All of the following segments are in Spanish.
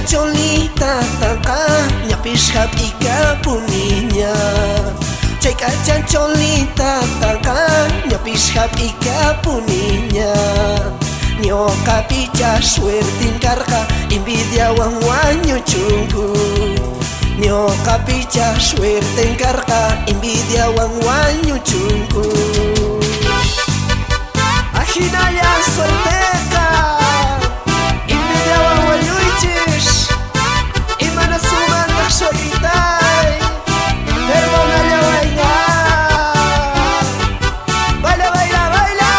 cholita taka ñapish hap'ika puniña. Chayka cholita taka ñapish hap'ika puniña. Ñuqapicha suertin karqa envidiawan wañuchunku. Ñuqapicha suertin karqa envidiawan wañuchunku. Ajinaya suerteqa envidiawan wañuychis. Imana sumantaq suertitay perdónalla wayna. Baila, baila, baila.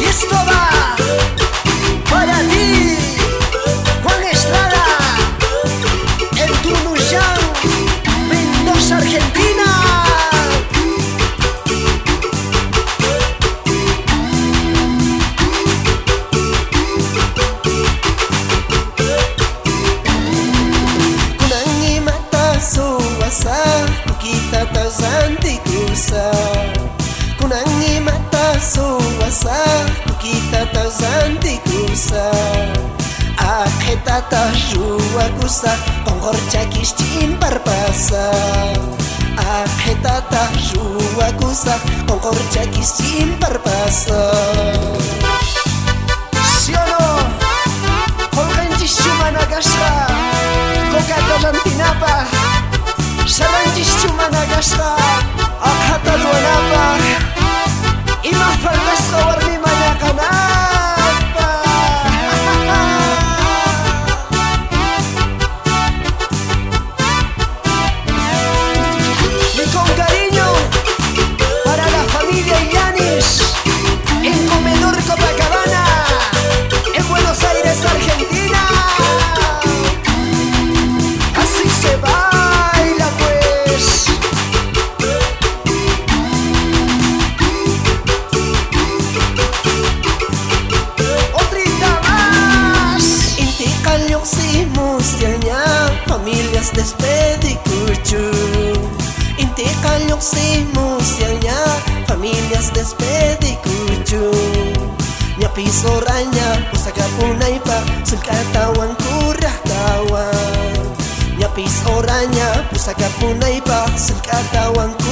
Y esto va para ti, Juan Estrada, en Tunuyán, Mendoza, Argentina. Kunang imata suwasa, kukita tazanti kusa. Kunang imata suwasa, kukita tazanti kusa. Akhetata jua kusa, kongorchakis chimparpasa. Akhetata jua kusa, kongorchakis chimparpasa. ¿Sí o no? Kolganchis chumanakasqa, kokata lantinapa. Saranchis chumanakasqa, akhata ruanapa. Ima faltasqa warmi mañakanapa. Y con cariño para la familia Illanes, en Comedor Copacabana, en Buenos Aires, Argentina. Así se baila pues. Otrita más. Inti kalyoksimus yaña, familias despedikuchu. Inti kalyoksimus yaña, familias despedikuchu. Ñapis oraña, pusakapunaypa, sulkatawan kuraqtawan. Ñapis oraña, pusakapunaypa, sulkatawan kuraqtawan.